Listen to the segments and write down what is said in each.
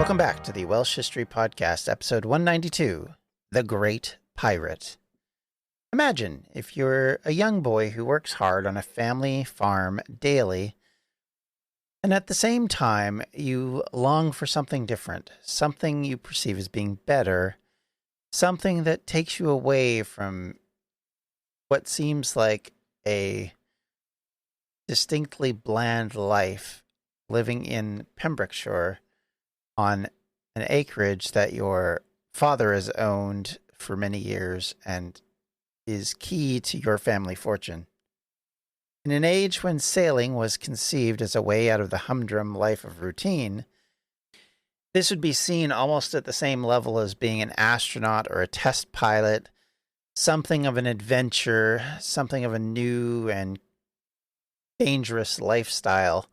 Welcome back to the Welsh History Podcast, episode 192, The Great Pirate. Imagine if you're a young boy who works hard on a family farm daily, and at the same time, you long for something different, something you perceive as being better, something that takes you away from what seems like a distinctly bland life living in Pembrokeshire on an acreage that your father has owned for many years and is key to your family fortune. In an age when sailing was conceived as a way out of the humdrum life of routine, this would be seen almost at the same level as being an astronaut or a test pilot, something of an adventure, something of a new and dangerous lifestyle,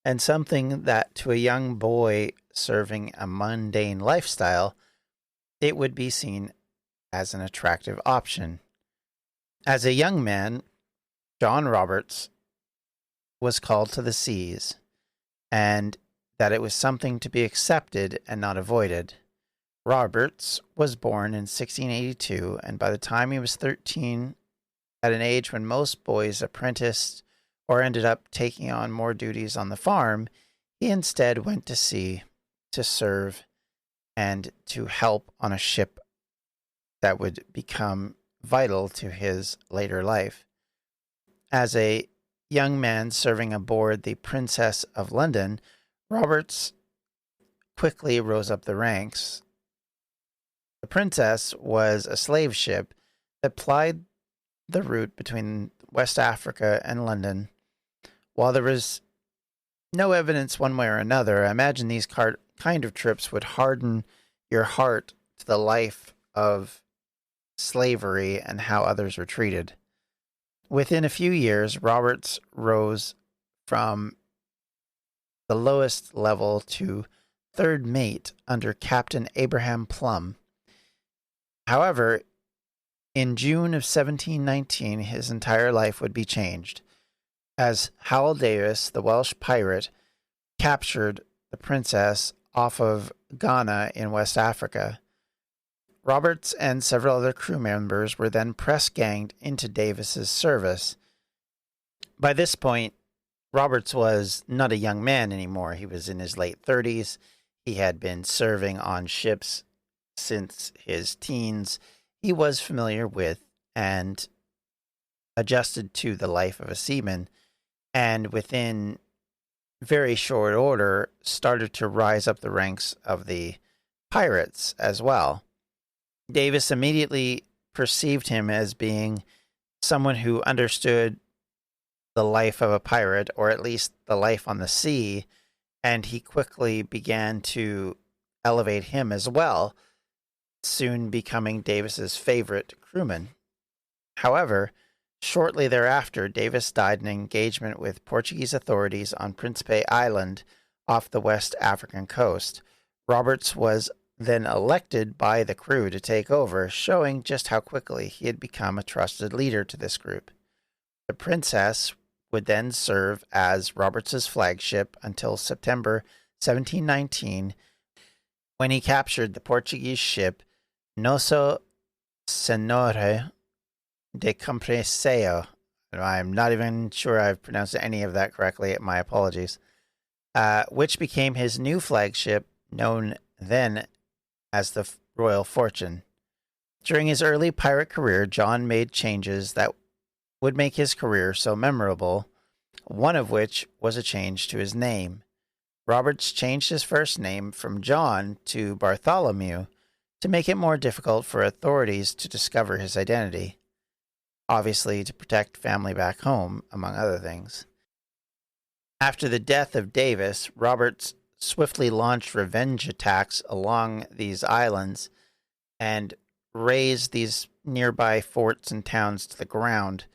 and something that to a young boy serving a mundane lifestyle, it would be seen as an attractive option. As a young man, John Roberts was called to the seas, and that it was something to be accepted and not avoided. Roberts was born in 1682, and by the time he was 13, at an age when most boys apprenticed or ended up taking on more duties on the farm, he instead went to sea to serve and to help on a ship that would become vital to his later life. As a young man serving aboard the Princess of London, Roberts quickly rose up the ranks. The Princess was a slave ship that plied the route between West Africa and London. While there was no evidence one way or another, I imagine these kind of trips would harden your heart to the life of slavery and how others were treated. Within a few years, Roberts rose from the lowest level to third mate under Captain Abraham Plum. However, in June of 1719, his entire life would be changed, as Howell Davis, the Welsh pirate, captured the princess off of Ghana in West Africa. Roberts and several other crew members were then press-ganged into Davis's service. By this point, Roberts was not a young man anymore. He was in his late 30s. He had been serving on ships since his teens. He was familiar with and adjusted to the life of a seaman, and within very short order started to rise up the ranks of the pirates as well. Davis immediately perceived him as being someone who understood the life of a pirate, or at least the life on the sea, and he quickly began to elevate him as well, soon becoming Davis's favorite crewman. However, shortly thereafter, Davis died in an engagement with Portuguese authorities on Príncipe Island off the West African coast. Roberts was then elected by the crew to take over, showing just how quickly he had become a trusted leader to this group. The Princess would then serve as Roberts's flagship until September 1719, when he captured the Portuguese ship Nosso Senhor de Compreensão. I'm not even sure I've pronounced any of that correctly. My apologies. Which became his new flagship, known then as the Royal Fortune. During his early pirate career, John made changes that would make his career so memorable, one of which was a change to his name. Roberts changed his first name from John to Bartholomew to make it more difficult for authorities to discover his identity, obviously to protect family back home, among other things. After the death of Davis, Roberts swiftly launched revenge attacks along these islands and razed these nearby forts and towns to the ground,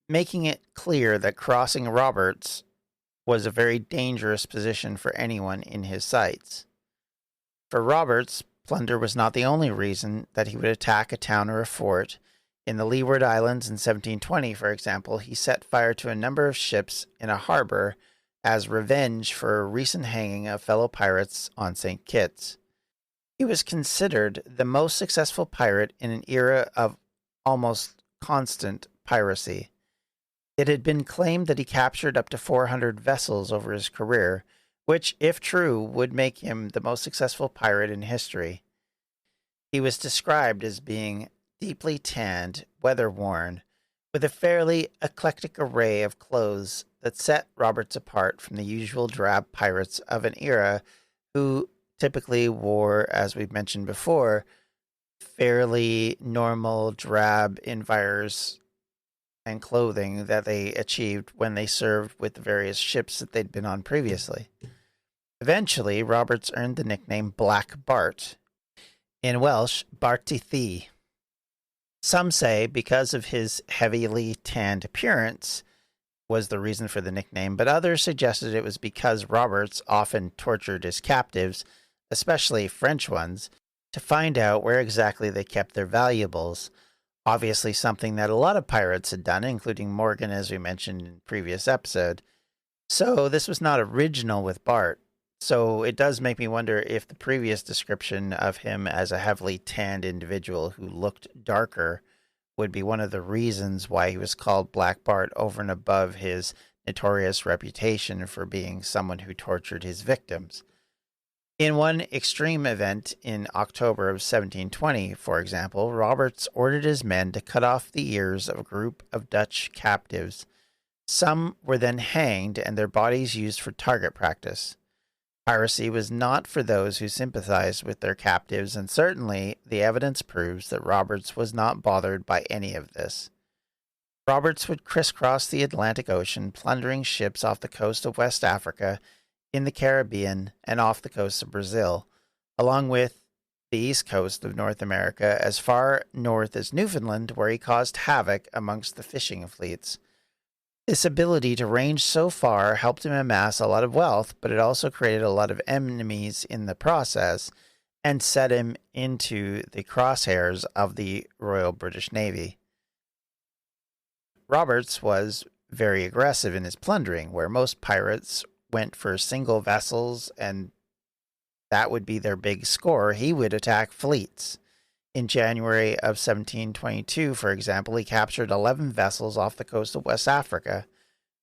making it clear that crossing Roberts was a very dangerous position for anyone in his sights. For Roberts, plunder was not the only reason that he would attack a town or a fort. In the Leeward Islands in 1720, for example, he set fire to a number of ships in a harbor as revenge for a recent hanging of fellow pirates on St. Kitts. He was considered the most successful pirate in an era of almost constant piracy. It had been claimed that he captured up to 400 vessels over his career, which, if true, would make him the most successful pirate in history. He was described as being deeply tanned, weather-worn, with a fairly eclectic array of clothes that set Roberts apart from the usual drab pirates of an era who typically wore, as we've mentioned before, fairly normal drab enviros and clothing that they achieved when they served with the various ships that they'd been on previously. Eventually, Roberts earned the nickname Black Bart, in Welsh, Barty Thi. Some say because of his heavily tanned appearance was the reason for the nickname, but others suggested it was because Roberts often tortured his captives, especially French ones, to find out where exactly they kept their valuables. Obviously something that a lot of pirates had done, including Morgan, as we mentioned in the previous episode. So this was not original with Bart. So it does make me wonder if the previous description of him as a heavily tanned individual who looked darker would be one of the reasons why he was called Black Bart over and above his notorious reputation for being someone who tortured his victims. In one extreme event in October of 1720, for example, Roberts ordered his men to cut off the ears of a group of Dutch captives. Some were then hanged and their bodies used for target practice. Piracy was not for those who sympathized with their captives, and certainly the evidence proves that Roberts was not bothered by any of this. Roberts would crisscross the Atlantic Ocean, plundering ships off the coast of West Africa, in the Caribbean, and off the coast of Brazil, along with the east coast of North America as far north as Newfoundland, where he caused havoc amongst the fishing fleets. This ability to range so far helped him amass a lot of wealth, but it also created a lot of enemies in the process and set him into the crosshairs of the Royal British Navy. Roberts was very aggressive in his plundering, where most pirates went for single vessels and that would be their big score. He would attack fleets. In January of 1722, for example, he captured 11 vessels off the coast of West Africa,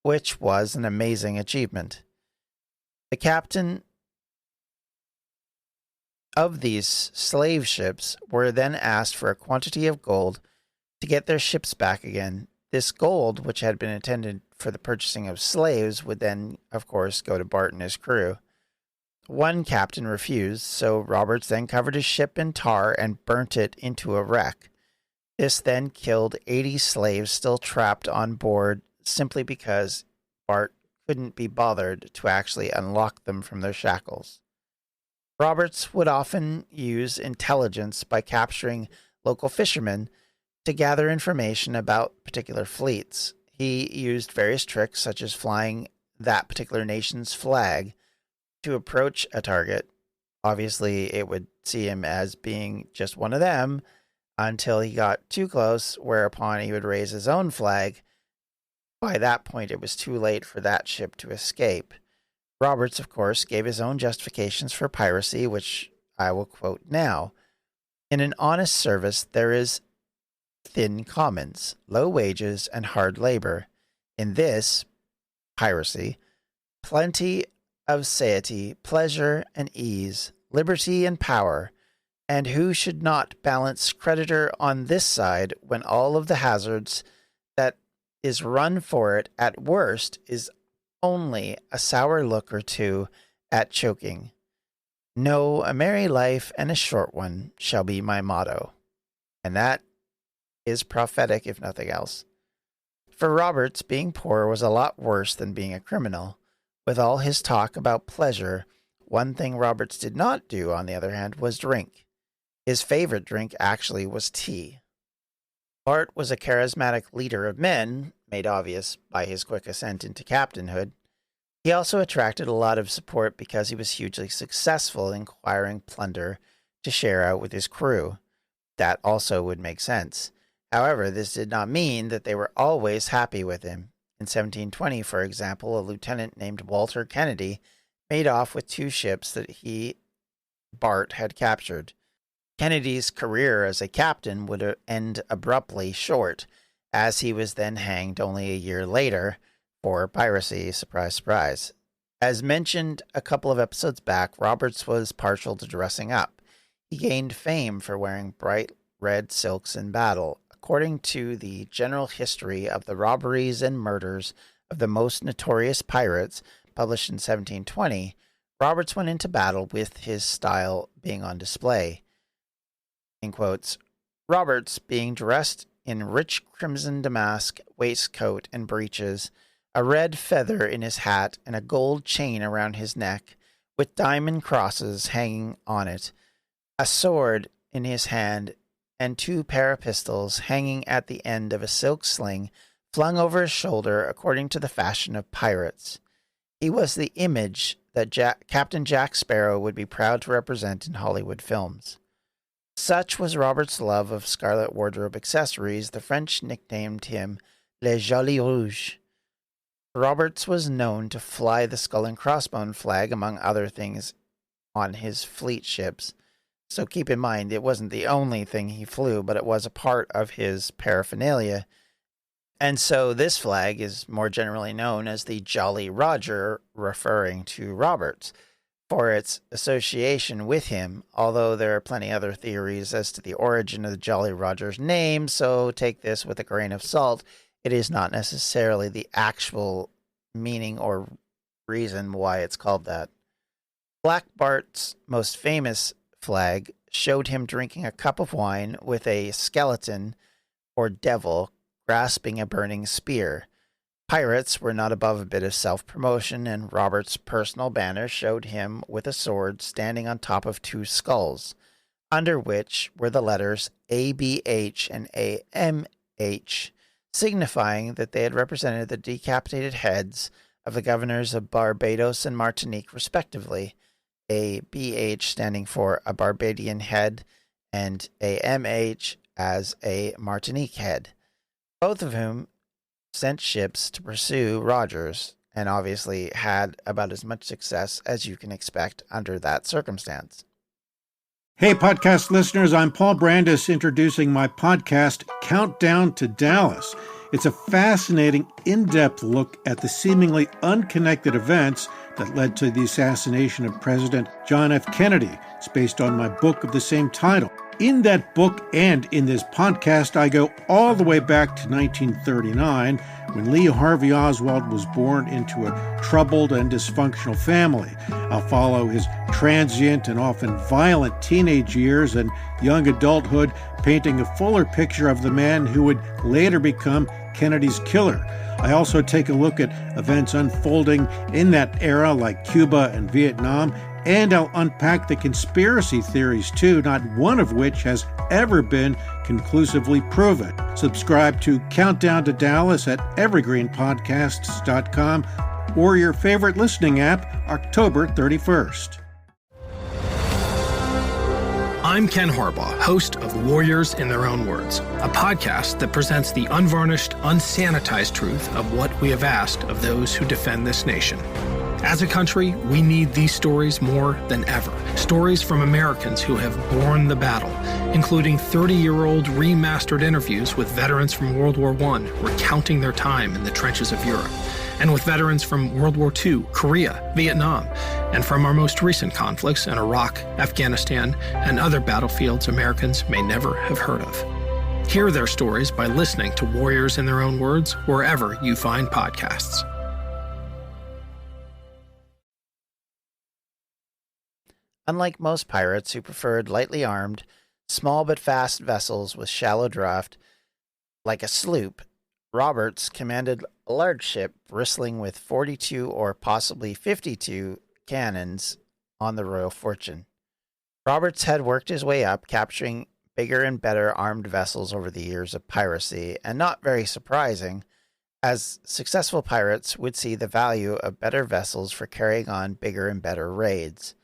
which was an amazing achievement. The captain of these slave ships were then asked for a quantity of gold to get their ships back again. This gold, which had been intended for the purchasing of slaves, would then, of course, go to Bart and his crew. One captain refused, so Roberts then covered his ship in tar and burnt it into a wreck. This then killed 80 slaves still trapped on board simply because Bart couldn't be bothered to actually unlock them from their shackles. Roberts would often use intelligence by capturing local fishermen to gather information about particular fleets. He used various tricks such as flying that particular nation's flag to approach a target. Obviously, it would see him as being just one of them until he got too close, whereupon he would raise his own flag. By that point, it was too late for that ship to escape. Roberts, of course, gave his own justifications for piracy, which I will quote now. In an honest service, there is thin commons, low wages, and hard labor. In this, piracy, plenty of satiety, pleasure and ease, liberty and power, and who should not balance creditor on this side when all of the hazards that is run for it at worst is only a sour look or two at choking. No, a merry life and a short one shall be my motto. And that is prophetic, if nothing else. For Roberts, being poor was a lot worse than being a criminal. With all his talk about pleasure, one thing Roberts did not do, on the other hand, was drink. His favorite drink actually was tea. Bart was a charismatic leader of men, made obvious by his quick ascent into captainhood. He also attracted a lot of support because he was hugely successful in acquiring plunder to share out with his crew. That also would make sense. However, this did not mean that they were always happy with him. In 1720, for example, a lieutenant named Walter Kennedy made off with 2 ships that Bart, had captured. Kennedy's career as a captain would end abruptly short, as he was then hanged only a year later for piracy. Surprise, surprise. As mentioned a couple of episodes back, Roberts was partial to dressing up. He gained fame for wearing bright red silks in battle. According to the General History of the Robberies and Murders of the Most Notorious Pirates, published in 1720, Roberts went into battle with his style being on display. In quotes, Roberts, being dressed in rich crimson damask waistcoat and breeches, a red feather in his hat, and a gold chain around his neck, with diamond crosses hanging on it, a sword in his hand, and 2 pair of pistols hanging at the end of a silk sling flung over his shoulder according to the fashion of pirates. He was the image that Captain Jack Sparrow would be proud to represent in Hollywood films. Such was Robert's love of scarlet wardrobe accessories, the French nicknamed him Le Joli Rouge. Roberts was known to fly the skull and crossbone flag, among other things, on his fleet ships. So keep in mind, it wasn't the only thing he flew, but it was a part of his paraphernalia. And so this flag is more generally known as the Jolly Roger, referring to Roberts for its association with him, although there are plenty other theories as to the origin of the Jolly Roger's name, so take this with a grain of salt. It is not necessarily the actual meaning or reason why it's called that. Black Bart's most famous flag showed him drinking a cup of wine with a skeleton or devil grasping a burning spear. Pirates were not above a bit of self-promotion, and Robert's personal banner showed him with a sword standing on top of 2 skulls, under which were the letters ABH and AMH, signifying that they had represented the decapitated heads of the governors of Barbados and Martinique, respectively. ABH standing for a Barbadian head, and AMH as a Martinique head, both of whom sent ships to pursue Rogers, and obviously had about as much success as you can expect under that circumstance. Hey, podcast listeners, I'm Paul Brandis introducing my podcast, Countdown to Dallas. It's a fascinating, in-depth look at the seemingly unconnected events that led to the assassination of President John F. Kennedy. It's based on my book of the same title. In that book and in this podcast, I go all the way back to 1939, when Lee Harvey Oswald was born into a troubled and dysfunctional family. I'll follow his transient and often violent teenage years and young adulthood, painting a fuller picture of the man who would later become Kennedy's killer. I also take a look at events unfolding in that era, like Cuba and Vietnam, and I'll unpack the conspiracy theories too, not one of which has ever been conclusively proven. Subscribe to Countdown to Dallas at evergreenpodcasts.com or your favorite listening app, October 31st. I'm Ken Harbaugh, host of Warriors in Their Own Words, a podcast that presents the unvarnished, unsanitized truth of what we have asked of those who defend this nation. As a country, we need these stories more than ever. Stories from Americans who have borne the battle, including 30-year-old remastered interviews with veterans from World War I recounting their time in the trenches of Europe, and with veterans from World War II, Korea, Vietnam, and from our most recent conflicts in Iraq, Afghanistan, and other battlefields Americans may never have heard of. Hear their stories by listening to Warriors in Their Own Words wherever you find podcasts. Unlike most pirates who preferred lightly armed, small but fast vessels with shallow draft, like a sloop, Roberts commanded a large ship bristling with 42 or possibly 52 cannons on the Royal Fortune. Roberts had worked his way up, capturing bigger and better armed vessels over the years of piracy, and not very surprising, as successful pirates would see the value of better vessels for carrying on bigger and better raids.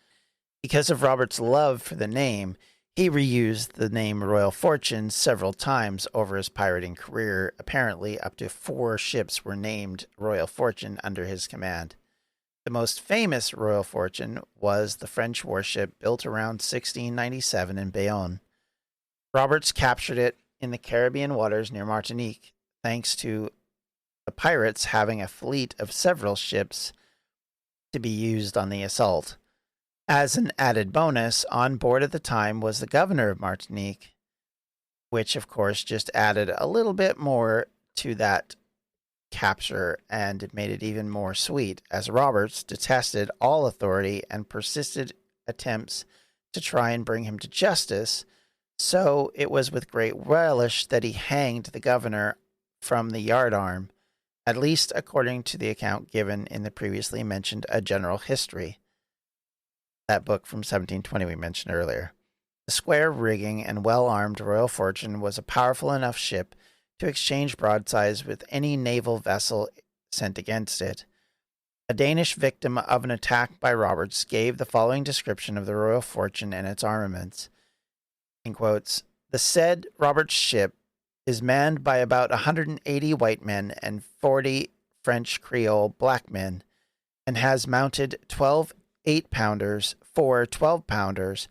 Because of Robert's love for the name, He reused the name Royal Fortune several times over his pirating career. Apparently, up to 4 ships were named Royal Fortune under his command. The most famous Royal Fortune was the French warship built around 1697 in Bayonne. Roberts captured it in the Caribbean waters near Martinique, thanks to the pirates having a fleet of several ships to be used on the assault. As an added bonus, on board at the time was the governor of Martinique, which of course just added a little bit more to that capture, and it made it even more sweet, as Roberts detested all authority and persisted attempts to try and bring him to justice. So it was with great relish that he hanged the governor from the yardarm, at least according to the account given in the previously mentioned A General History, that book from 1720 we mentioned earlier. The square rigging and well-armed Royal Fortune was a powerful enough ship to exchange broadsides with any naval vessel sent against it. A Danish victim of an attack by Roberts gave the following description of the Royal Fortune and its armaments. In quotes, "The said Roberts ship is manned by about 180 white men and 40 French Creole black men, and has mounted 12 8-pounders, 4 12-pounders,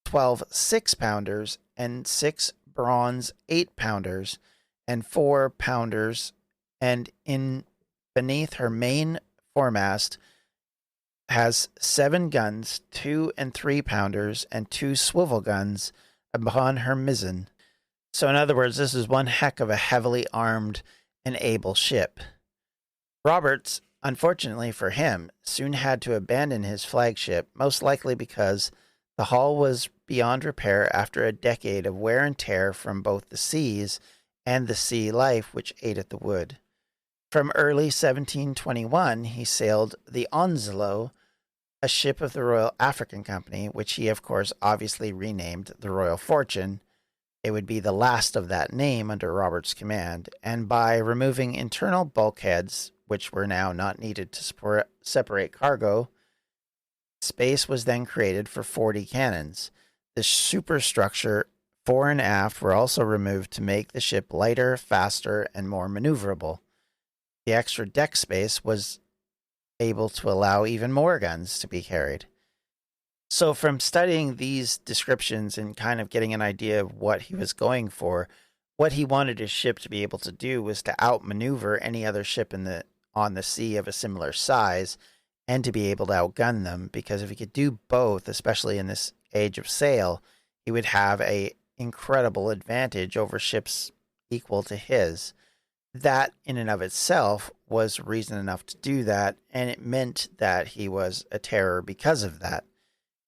12 6-pounders, and 6 bronze 8-pounders, and 4-pounders, and in beneath her main foremast has 7 guns, 2 and 3-pounders, and 2 swivel guns upon her mizzen." So in other words, this is one heck of a heavily armed and able ship. Roberts, unfortunately for him, soon had to abandon his flagship, most likely because the hull was beyond repair after a decade of wear and tear from both the seas and the sea life which ate at the wood. From early 1721, he sailed the Onslow, a ship of the Royal African Company, which he, of course, obviously renamed the Royal Fortune. It would be the last of that name under Robert's command, and by removing internal bulkheads, which were now not needed to separate cargo, space was then created for 40 cannons. The superstructure fore and aft were also removed to make the ship lighter, faster, and more maneuverable. The extra deck space was able to allow even more guns to be carried. So from studying these descriptions and kind of getting an idea of what he was going for, what he wanted his ship to be able to do was to outmaneuver any other ship on the sea of a similar size, and to be able to outgun them, because if he could do both, especially in this age of sail, he would have a incredible advantage over ships equal to his. That in and of itself was reason enough to do that, and it meant that he was a terror because of that.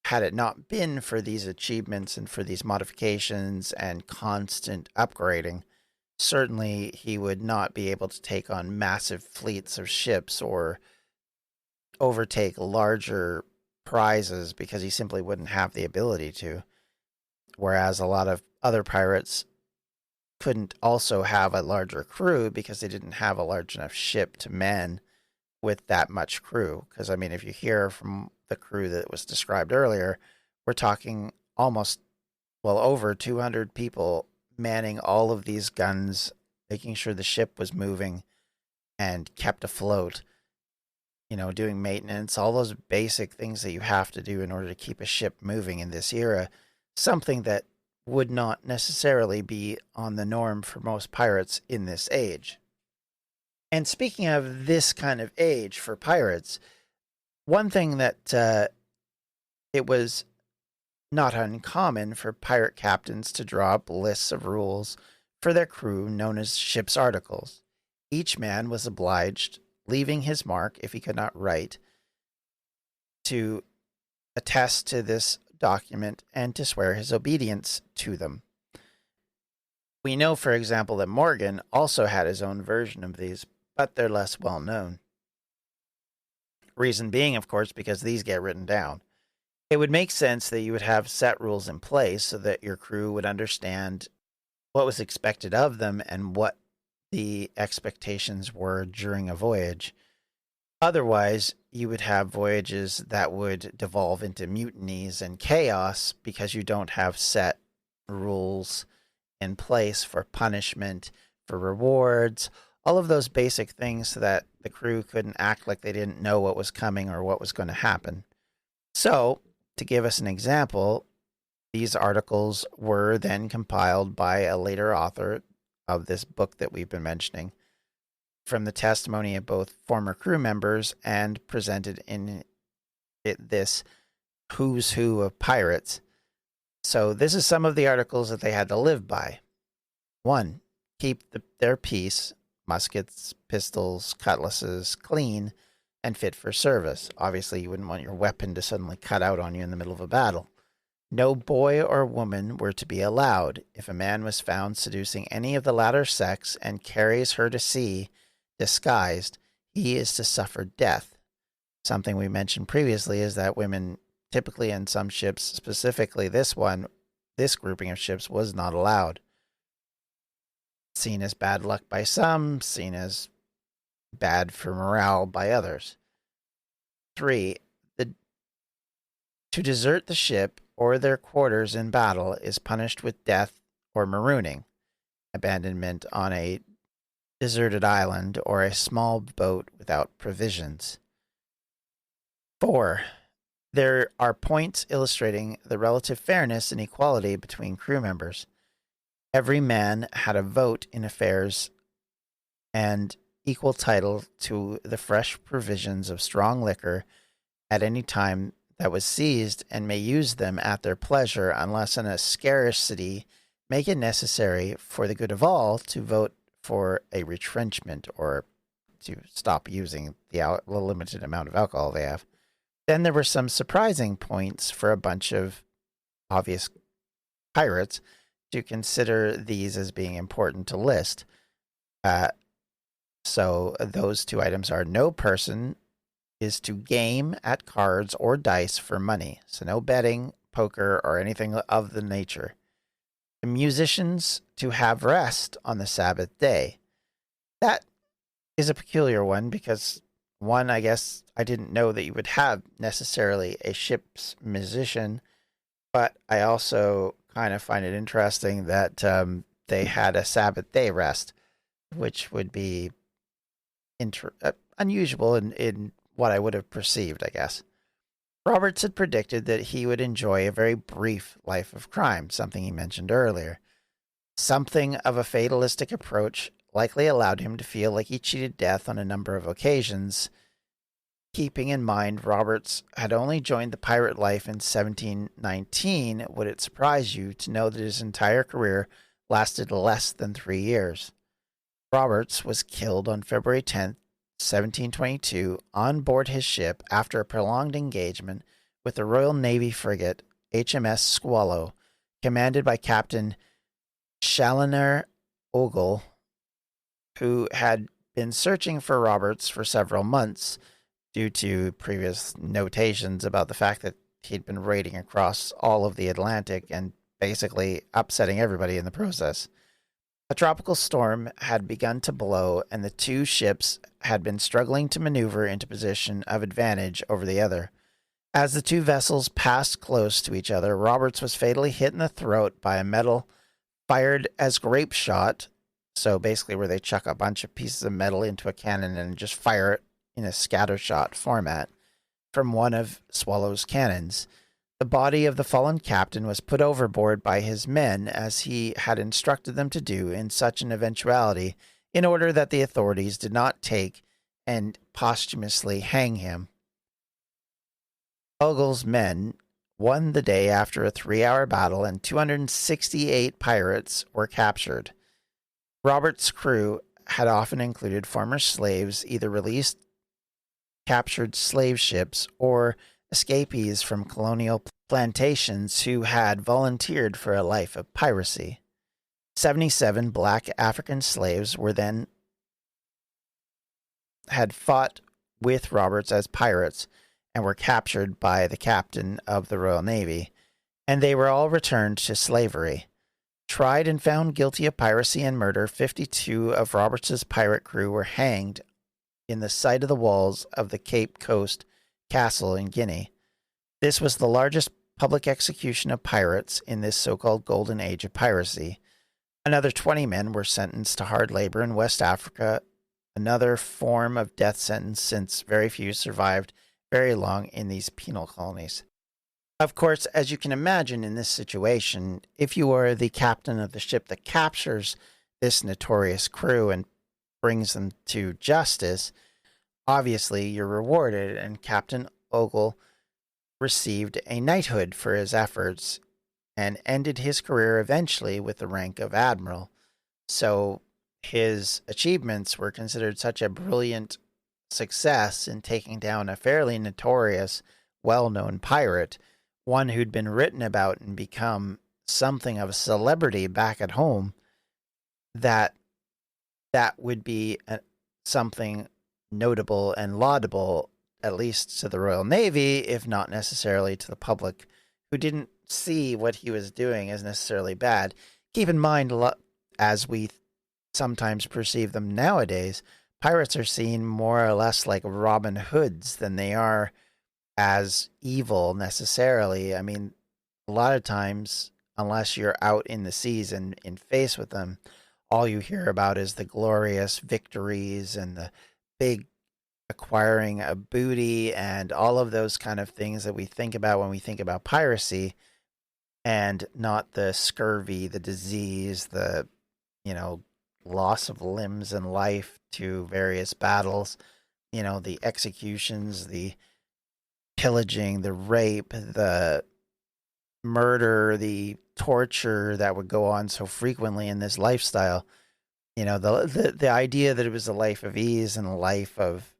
Had it not been for these achievements and for these modifications and constant upgrading, certainly he would not be able to take on massive fleets of ships or overtake larger prizes, because he simply wouldn't have the ability to. Whereas a lot of other pirates couldn't also have a larger crew because they didn't have a large enough ship to man with that much crew. Because, I mean, if you hear from the crew that was described earlier, we're talking almost, well, over 200 people manning all of these guns, making sure the ship was moving and kept afloat, doing maintenance, all those basic things that you have to do in order to keep a ship moving in this era, something that would not necessarily be on the norm for most pirates in this age. And speaking of this kind of age for pirates, one thing that it was not uncommon for pirate captains to draw up lists of rules for their crew known as ship's articles. Each man was obliged, leaving his mark if he could not write, to attest to this document and to swear his obedience to them. We know, for example, that Morgan also had his own version of these, but they're less well known. Reason being, of course, because these get written down. It would make sense that you would have set rules in place so that your crew would understand what was expected of them and what the expectations were during a voyage. Otherwise, you would have voyages that would devolve into mutinies and chaos because you don't have set rules in place for punishment, for rewards, all of those basic things so that the crew couldn't act like they didn't know what was coming or what was going to happen. So, to give us an example, these articles were then compiled by a later author of this book that we've been mentioning from the testimony of both former crew members and presented in this who's who of pirates. So this is some of the articles that they had to live by. 1. Keep their piece, muskets, pistols, cutlasses, clean and fit for service. Obviously, you wouldn't want your weapon to suddenly cut out on you in the middle of a battle. No boy or woman were to be allowed. If a man was found seducing any of the latter sex and carries her to sea disguised, he is to suffer death. Something we mentioned previously is that women, typically in some ships, specifically this grouping of ships, was not allowed. Seen as bad luck by some, seen as bad for morale by others. 3. To desert the ship or their quarters in battle is punished with death or marooning, abandonment on a deserted island or a small boat without provisions. 4. There are points illustrating the relative fairness and equality between crew members. Every man had a vote in affairs and equal title to the fresh provisions of strong liquor at any time that was seized, and may use them at their pleasure unless an scarcity make it necessary for the good of all to vote for a retrenchment or to stop using the limited amount of alcohol they have. Then there were some surprising points for a bunch of obvious pirates to consider these as being important to list. So those 2 items are: no person is to game at cards or dice for money. So no betting, poker, or anything of the nature. The musicians to have rest on the Sabbath day. That is a peculiar one because, one, I guess I didn't know that you would have necessarily a ship's musician, but I also kind of find it interesting that they had a Sabbath day rest, which would be unusual in what I would have perceived, I guess. Roberts had predicted that he would enjoy a very brief life of crime, something he mentioned earlier. Something of a fatalistic approach likely allowed him to feel like he cheated death on a number of occasions. Keeping in mind Roberts had only joined the pirate life in 1719, would it surprise you to know that his entire career lasted less than 3 years? Roberts was killed on February 10th, 1722, on board his ship after a prolonged engagement with the Royal Navy frigate HMS Swallow, commanded by Captain Challoner Ogle, who had been searching for Roberts for several months due to previous notations about the fact that he'd been raiding across all of the Atlantic and basically upsetting everybody in the process. A tropical storm had begun to blow, and the 2 ships had been struggling to maneuver into position of advantage over the other. As the 2 vessels passed close to each other, Roberts was fatally hit in the throat by a metal fired as grape shot, so basically where they chuck a bunch of pieces of metal into a cannon and just fire it in a scattershot format, from one of Swallow's cannons. The body of the fallen captain was put overboard by his men, as he had instructed them to do in such an eventuality, in order that the authorities did not take and posthumously hang him. Ogle's men won the day after a 3-hour battle, and 268 pirates were captured. Robert's crew had often included former slaves, either released captured slave ships or escapees from colonial plantations who had volunteered for a life of piracy. 77 black African slaves had fought with Roberts as pirates and were captured by the captain of the Royal Navy, and they were all returned to slavery. Tried and found guilty of piracy and murder, 52 of Roberts's pirate crew were hanged in the sight of the walls of the Cape Coast Castle in Guinea. This was the largest public execution of pirates in this so-called Golden Age of Piracy. Another 20 men were sentenced to hard labor in West Africa, another form of death sentence since very few survived very long in these penal colonies. Of course, as you can imagine in this situation, if you are the captain of the ship that captures this notorious crew and brings them to justice, obviously you're rewarded, and Captain Ogle received a knighthood for his efforts and ended his career eventually with the rank of admiral. So his achievements were considered such a brilliant success in taking down a fairly notorious, well-known pirate, one who'd been written about and become something of a celebrity back at home, that would be something notable and laudable, at least to the Royal Navy, if not necessarily to the public, who didn't see what he was doing as necessarily bad. Keep in mind, as we sometimes perceive them nowadays, pirates are seen more or less like Robin Hoods than they are as evil necessarily. I mean, a lot of times, unless you're out in the seas and in face with them, all you hear about is the glorious victories and the big acquiring a booty and all of those kind of things that we think about when we think about piracy, and not the scurvy, the disease, the, loss of limbs and life to various battles, the executions, the pillaging, the rape, the murder, the torture that would go on so frequently in this lifestyle. The idea that it was a life of ease and a life of,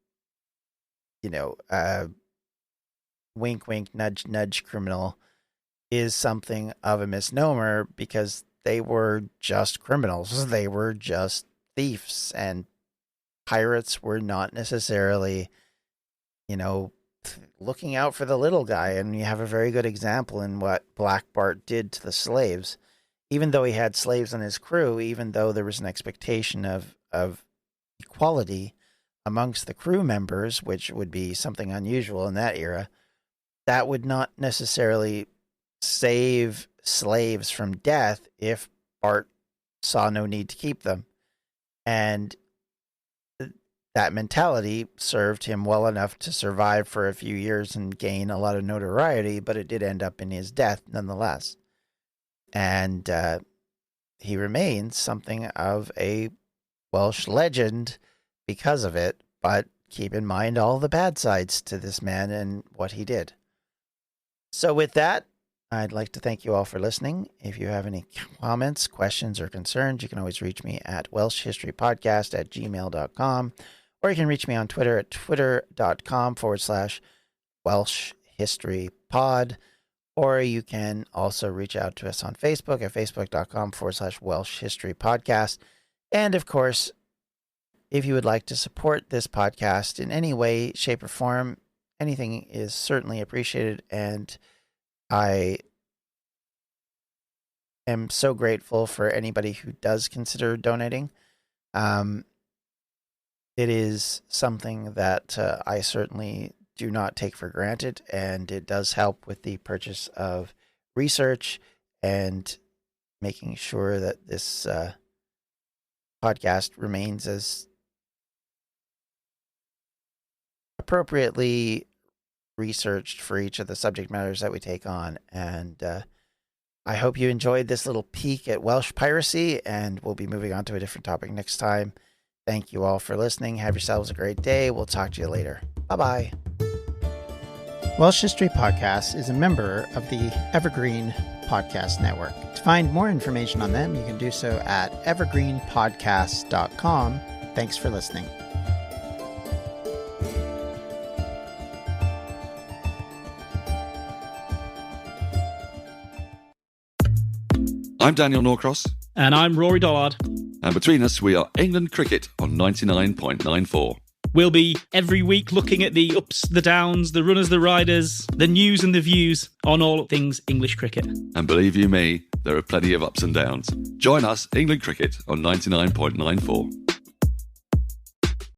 wink, wink, nudge, nudge criminal is something of a misnomer, because they were just criminals. They were just thieves, and pirates were not necessarily, looking out for the little guy. And you have a very good example in what Black Bart did to the slaves. Even though he had slaves on his crew, even though there was an expectation of equality amongst the crew members, which would be something unusual in that era, that would not necessarily save slaves from death if Bart saw no need to keep them. And that mentality served him well enough to survive for a few years and gain a lot of notoriety, but it did end up in his death nonetheless. And he remains something of a Welsh legend because of it, but keep in mind all the bad sides to this man and what he did. So with that, I'd like to thank you all for listening. If you have any comments, questions, or concerns, you can always reach me at welshhistorypodcast@gmail.com, or you can reach me on Twitter at twitter.com/welshhistorypod, or you can also reach out to us on Facebook at facebook.com/welshhistorypodcast. And of course, if you would like to support this podcast in any way, shape, or form, anything is certainly appreciated, and I am so grateful for anybody who does consider donating. It is something that I certainly do not take for granted, and it does help with the purchase of research and making sure that this podcast remains as appropriately researched for each of the subject matters that we take on. And I hope you enjoyed this little peek at Welsh piracy, and we'll be moving on to a different topic next time. Thank you all for listening. Have yourselves a great day. We'll talk to you later. Bye-bye. Welsh History Podcasts is a member of the Evergreen Podcast Network. To find more information on them, you can do so at evergreenpodcasts.com. Thanks for listening. I'm Daniel Norcross. And I'm Rory Dollard. And between us, we are England Cricket on 99.94. We'll be every week looking at the ups, the downs, the runners, the riders, the news and the views on all things English cricket. And believe you me, there are plenty of ups and downs. Join us, England Cricket, on 99.94.